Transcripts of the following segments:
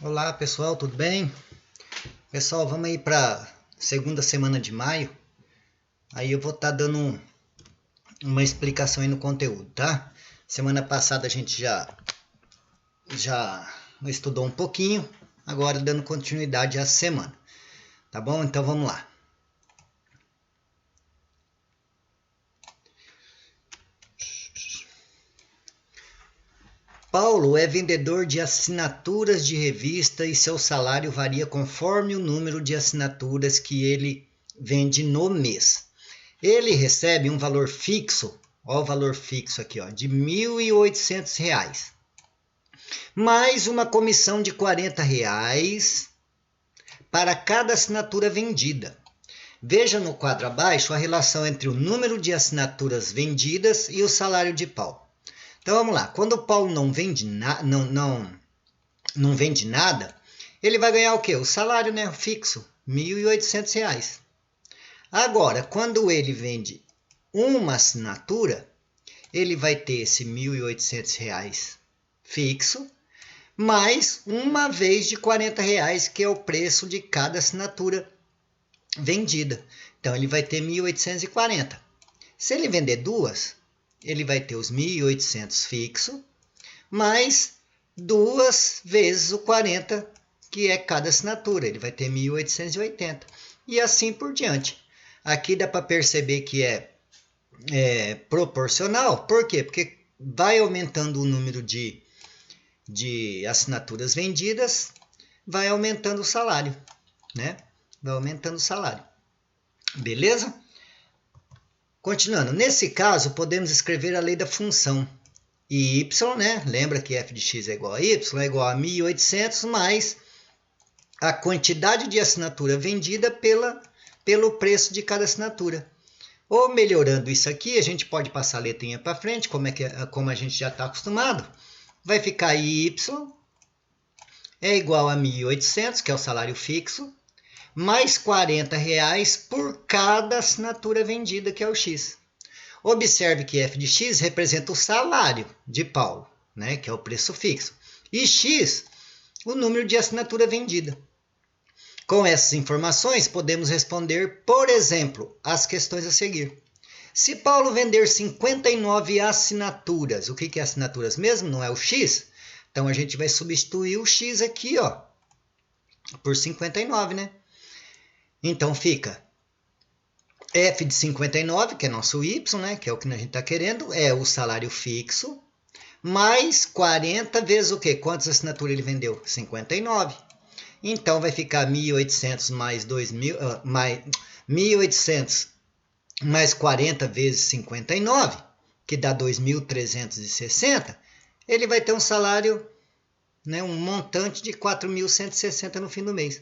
Olá pessoal, tudo bem? Pessoal, vamos aí para segunda semana de maio. Aí eu vou estar dando uma explicação aí no conteúdo, tá? Semana passada a gente já estudou um pouquinho, agora dando continuidade à semana, tá bom? Então vamos lá. Paulo é vendedor de assinaturas de revista e seu salário varia conforme o número de assinaturas que ele vende no mês. Ele recebe um valor fixo, ó o valor fixo aqui, ó, de R$ 1.800, mais uma comissão de R$ 40 para cada assinatura vendida. Veja no quadro abaixo a relação entre o número de assinaturas vendidas e o salário de Paulo. Então vamos lá, quando o Paulo não vende nada, ele vai ganhar o quê? O salário, né, fixo, R$ 1.800. Agora, quando ele vende uma assinatura, ele vai ter esse R$ 1.800 fixo, mais uma vez de R$ 40, que é o preço de cada assinatura vendida. Então, ele vai ter 1.840. Se ele vender duas, ele vai ter os 1.800 fixo, mais duas vezes o 40, que é cada assinatura. Ele vai ter 1.880. E assim por diante. Aqui dá para perceber que é proporcional. Por quê? Porque vai aumentando o número de assinaturas vendidas, vai aumentando o salário, né? Vai aumentando o salário. Beleza? Continuando, nesse caso, podemos escrever a lei da função y, né? Lembra que f de x é igual a y, é igual a 1.800 mais a quantidade de assinatura vendida pelo preço de cada assinatura. Ou melhorando isso aqui, a gente pode passar a letrinha para frente, como a gente já está acostumado. Vai ficar y é igual a 1.800, que é o salário fixo, mais R$ 40 por cada assinatura vendida, que é o x. Observe que f de x representa o salário de Paulo, né, que é o preço fixo, e x, o número de assinatura vendida. Com essas informações, podemos responder, por exemplo, as questões a seguir. Se Paulo vender 59 assinaturas, o que é assinaturas mesmo? Não é o x? Então, a gente vai substituir o x aqui, ó, por 59, né? Então, fica f de 59, que é nosso y, né? Que é o que a gente está querendo, é o salário fixo, mais 40 vezes o quê? Quantas assinaturas ele vendeu? 59. Então, vai ficar 1.800 mais 2.000, mais 1.800 mais 40 vezes 59, que dá 2.360, ele vai ter um salário, né, um montante de 4.160 no fim do mês.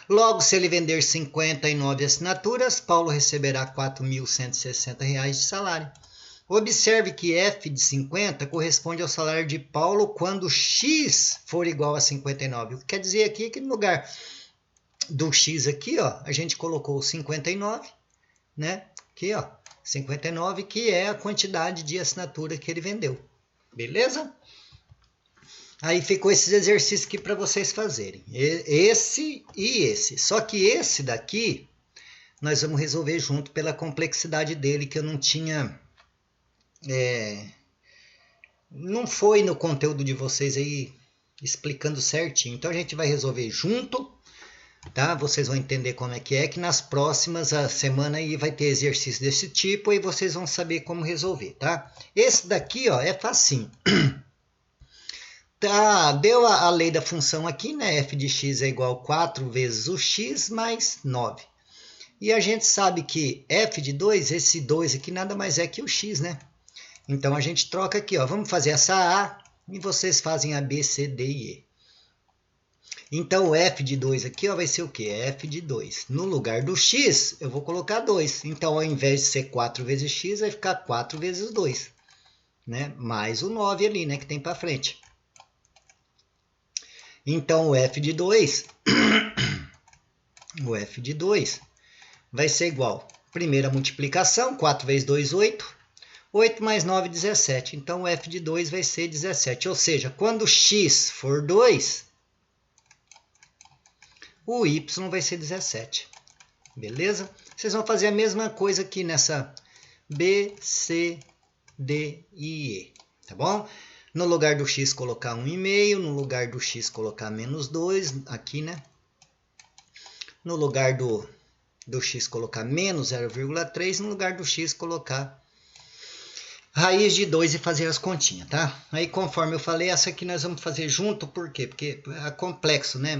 Logo, se ele vender 59 assinaturas, Paulo receberá R$ 4.160 de salário. Observe que f de 50 corresponde ao salário de Paulo quando x for igual a 59. O que quer dizer aqui é que no lugar do x aqui, ó, a gente colocou 59, né? Aqui, ó, 59, que é a quantidade de assinatura que ele vendeu. Beleza? Aí ficou esses exercícios aqui para vocês fazerem. Esse e esse. Só que esse daqui, nós vamos resolver junto pela complexidade dele, que eu não tinha... não foi no conteúdo de vocês aí explicando certinho. Então a gente vai resolver junto, tá? Vocês vão entender como é que nas próximas semana aí vai ter exercício desse tipo e vocês vão saber como resolver, tá? Esse daqui, ó, é facinho. Tá, deu a lei da função aqui, né? F de x é igual a 4 vezes o x mais 9. E a gente sabe que f de 2, esse 2 aqui nada mais é que o x, né? Então a gente troca aqui, ó. Vamos fazer essa A e vocês fazem a B, C, D e E. Então o f de 2 aqui, ó, vai ser o quê? F de 2. No lugar do x, eu vou colocar 2. Então ao invés de ser 4 vezes x, vai ficar 4 vezes 2. Né? Mais o 9 ali, né? Que tem para frente. Então o f de 2, o f de 2 vai ser igual, primeira multiplicação, 4 vezes 2, 8. 8 mais 9, 17. Então o f de 2 vai ser 17. Ou seja, quando x for 2, o Y vai ser 17. Beleza? Vocês vão fazer a mesma coisa aqui nessa B, C, D e E. Tá bom? No lugar do X colocar 1,5, no lugar do X colocar menos 2, aqui, né? No lugar do X colocar menos 0,3, no lugar do X colocar raiz de 2 e fazer as continhas, tá? Aí, conforme eu falei, essa aqui nós vamos fazer junto, por quê? Porque é complexo, né?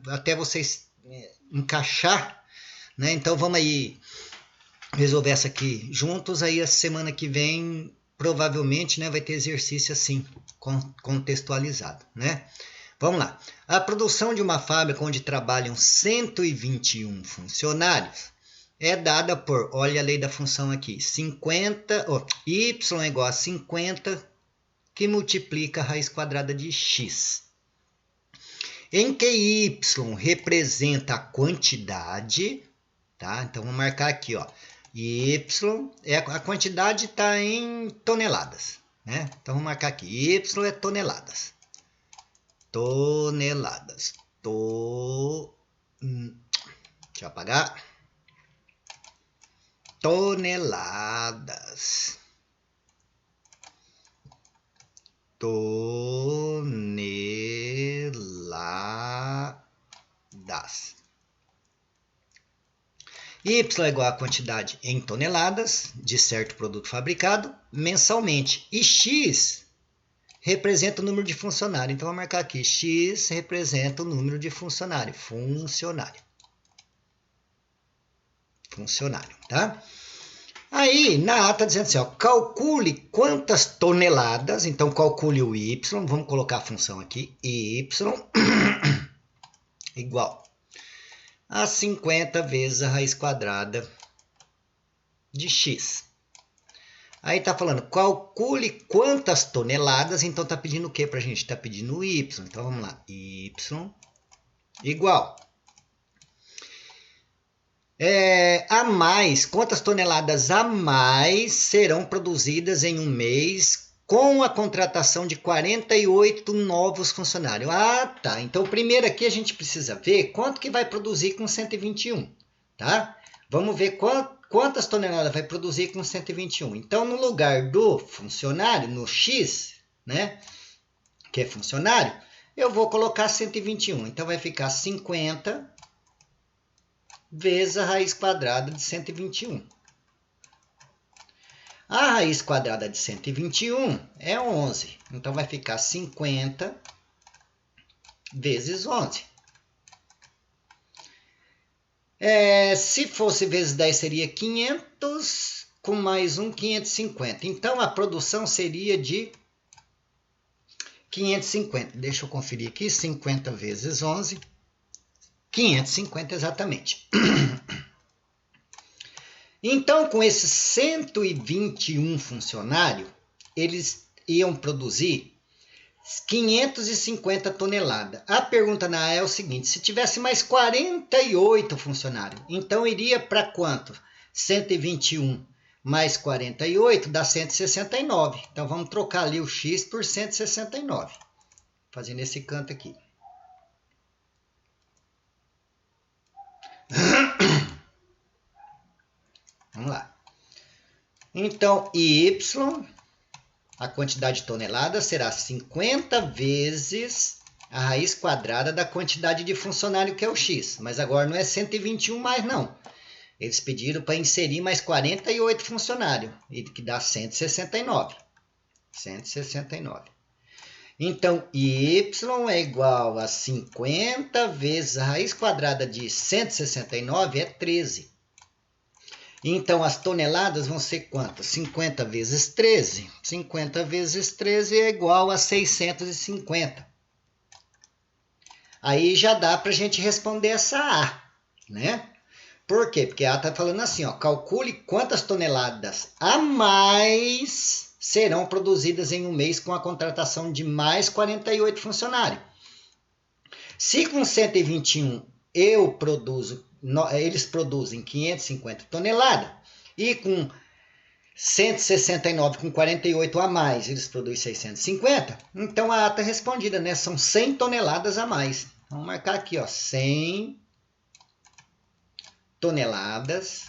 Até vocês encaixar, né? Então, vamos aí resolver essa aqui juntos, aí a semana que vem, provavelmente, né, vai ter exercício assim, contextualizado, né? Vamos lá. A produção de uma fábrica onde trabalham 121 funcionários é dada por, olha a lei da função aqui, y é igual a 50, que multiplica a raiz quadrada de x. Em que y representa a quantidade, tá? Então, vamos marcar aqui, ó. Y, a quantidade está em toneladas, né? Então, vamos marcar aqui, y é toneladas. Toneladas. Deixa eu apagar. Toneladas. Toneladas. Y é igual a quantidade em toneladas de certo produto fabricado mensalmente. E X representa o número de funcionário. Então, vou marcar aqui. X representa o número de funcionário. Funcionário, tá? Aí, na ata, dizendo assim, ó, calcule quantas toneladas. Então, calcule o Y. Vamos colocar a função aqui. Y igual a 50 vezes a raiz quadrada de x. Aí está falando, calcule quantas toneladas, então está pedindo o que para a gente? Está pedindo o y. Então vamos lá, y igual. A mais, quantas toneladas a mais serão produzidas em um mês com a contratação de 48 novos funcionários? Ah, tá. Então, primeiro aqui a gente precisa ver quanto que vai produzir com 121, tá? Vamos ver quantas toneladas vai produzir com 121. Então, no lugar do funcionário, no X, né, que é funcionário, eu vou colocar 121. Então, vai ficar 50 vezes a raiz quadrada de 121. A raiz quadrada de 121 é 11. Então, vai ficar 50 vezes 11. Se fosse vezes 10, seria 500, com mais um, 550. Então, a produção seria de 550. Deixa eu conferir aqui. 50 vezes 11. 550 exatamente. Então, com esses 121 funcionários, eles iam produzir 550 toneladas. A pergunta na A é o seguinte, se tivesse mais 48 funcionários, então iria para quanto? 121 mais 48 dá 169. Então, vamos trocar ali o X por 169. Fazendo esse canto aqui. Vamos lá. Então, Y, a quantidade de toneladas, será 50 vezes a raiz quadrada da quantidade de funcionário, que é o X. Mas agora não é 121 mais, não. Eles pediram para inserir mais 48 funcionários, que dá 169. 169. Então, Y é igual a 50 vezes a raiz quadrada de 169, é 13. Então, as toneladas vão ser quantas? 50 vezes 13. 50 vezes 13 é igual a 650. Aí já dá para a gente responder essa A, né? Por quê? Porque a A está falando assim, ó, calcule quantas toneladas a mais serão produzidas em um mês com a contratação de mais 48 funcionários. Se com 121 eles produzem 550 toneladas e com 169 com 48 a mais, eles produzem 650, então a A está respondida, né? São 100 toneladas a mais. Vamos marcar aqui, ó, 100 toneladas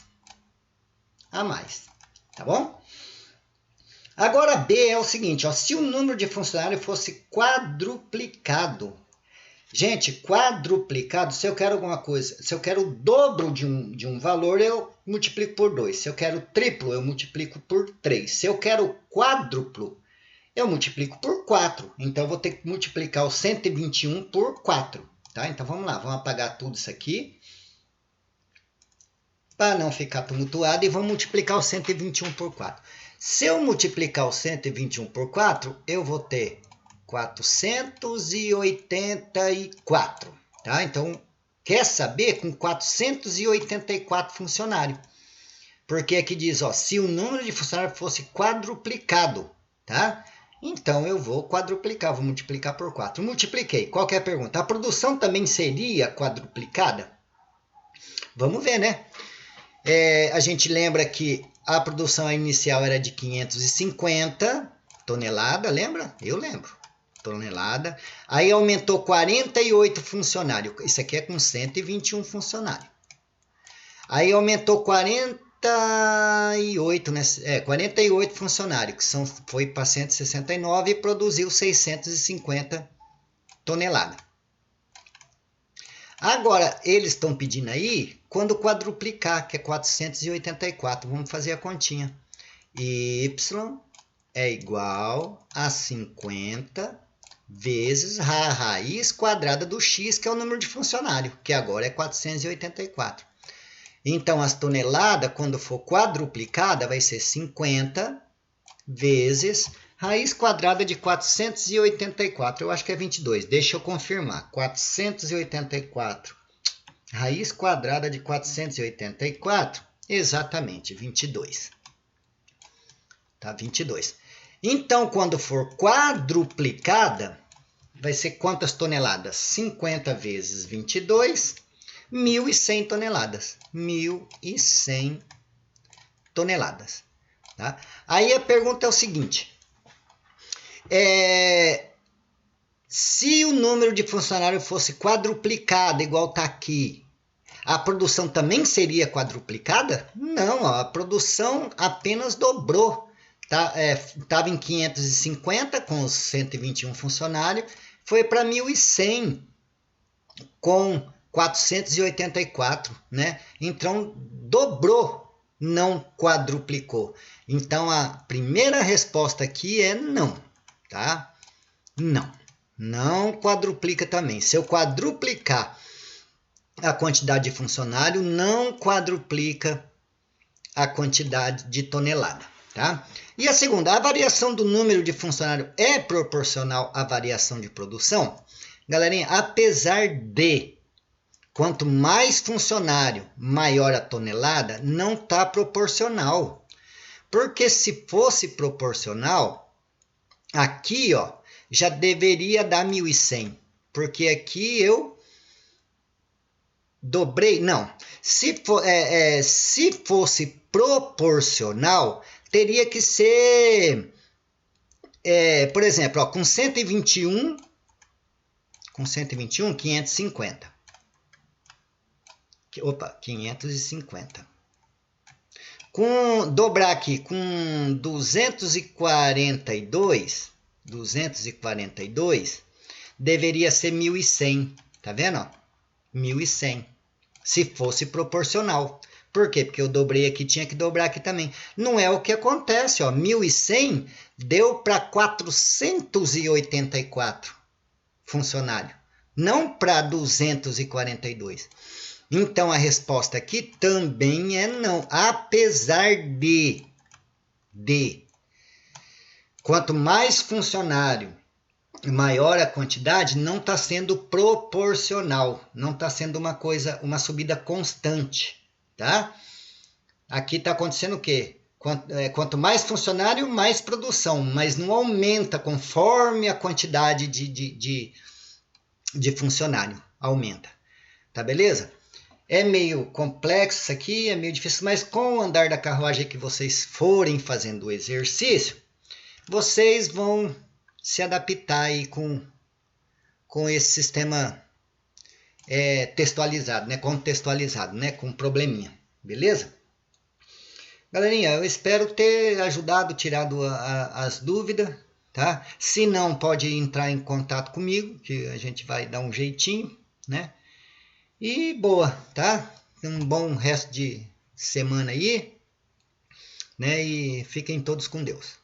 a mais, tá bom? Agora B é o seguinte, ó, se o número de funcionários fosse quadruplicado. Gente, quadruplicado, se eu quero alguma coisa, se eu quero o dobro de um valor, eu multiplico por 2. Se eu quero triplo, eu multiplico por 3. Se eu quero quádruplo, eu multiplico por 4. Então, eu vou ter que multiplicar o 121 por 4. Tá? Então, vamos lá, vamos apagar tudo isso aqui, para não ficar tumultuado, e vamos multiplicar o 121 por 4. Se eu multiplicar o 121 por 4, eu vou ter 484, tá? Então, quer saber com 484 funcionários. Porque aqui diz, ó, se o número de funcionários fosse quadruplicado, tá? Então, eu vou quadruplicar, vou multiplicar por 4. Multipliquei. Qual que é a pergunta? A produção também seria quadruplicada? Vamos ver, né? A gente lembra que a produção inicial era de 550 toneladas, lembra? Eu lembro. Tonelada. Aí aumentou 48 funcionários. Isso aqui é com 121 funcionários. Aí aumentou 48, né? 48 funcionários, que foi para 169 e produziu 650 toneladas. Agora, eles estão pedindo aí quando quadruplicar, que é 484. Vamos fazer a continha. Y é igual a 50 vezes a raiz quadrada do x, que é o número de funcionário, que agora é 484. Então, as toneladas, quando for quadruplicada, vai ser 50 vezes raiz quadrada de 484. Eu acho que é 22. Deixa eu confirmar. 484. Raiz quadrada de 484. Exatamente, 22. Tá, 22. Então, quando for quadruplicada, vai ser quantas toneladas? 50 vezes 22, 1.100 toneladas. 1.100 toneladas. Tá? Aí a pergunta é o seguinte. Se o número de funcionários fosse quadruplicado, igual está aqui, a produção também seria quadruplicada? Não, a produção apenas dobrou. Estava em 550 com os 121 funcionários, foi para 1.100 com 484, né? Então, dobrou, não quadruplicou. Então, a primeira resposta aqui é não, tá? Não quadruplica também. Se eu quadruplicar a quantidade de funcionário, não quadruplica a quantidade de tonelada, tá? E a segunda, a variação do número de funcionário é proporcional à variação de produção? Galerinha, apesar de quanto mais funcionário, maior a tonelada, não está proporcional. Porque se fosse proporcional, aqui, ó, já deveria dar 1.100. Porque aqui eu dobrei. Não. Se fosse proporcional, teria que ser, por exemplo, ó, com 121, 550. Opa, 550. Dobrar aqui com 242, deveria ser 1.100. Tá vendo? 1.100. Se fosse proporcional. Por quê? Porque eu dobrei aqui, tinha que dobrar aqui também. Não é o que acontece, ó. 1.100 deu para 484 funcionários, não para 242. Então, a resposta aqui também é não. Apesar de quanto mais funcionário, maior a quantidade, não está sendo proporcional. Não está sendo uma subida constante, tá? Aqui está acontecendo o quê? Quanto mais funcionário, mais produção, mas não aumenta conforme a quantidade de funcionário aumenta. Tá beleza? É meio complexo isso aqui, é meio difícil, mas com o andar da carruagem que vocês forem fazendo o exercício, vocês vão se adaptar aí com esse sistema textualizado, né? Contextualizado, né? Com probleminha, beleza? Galerinha, eu espero ter ajudado, tirado as dúvidas, tá? Se não, pode entrar em contato comigo, que a gente vai dar um jeitinho, né? E boa, tá? Um bom resto de semana aí, né? E fiquem todos com Deus.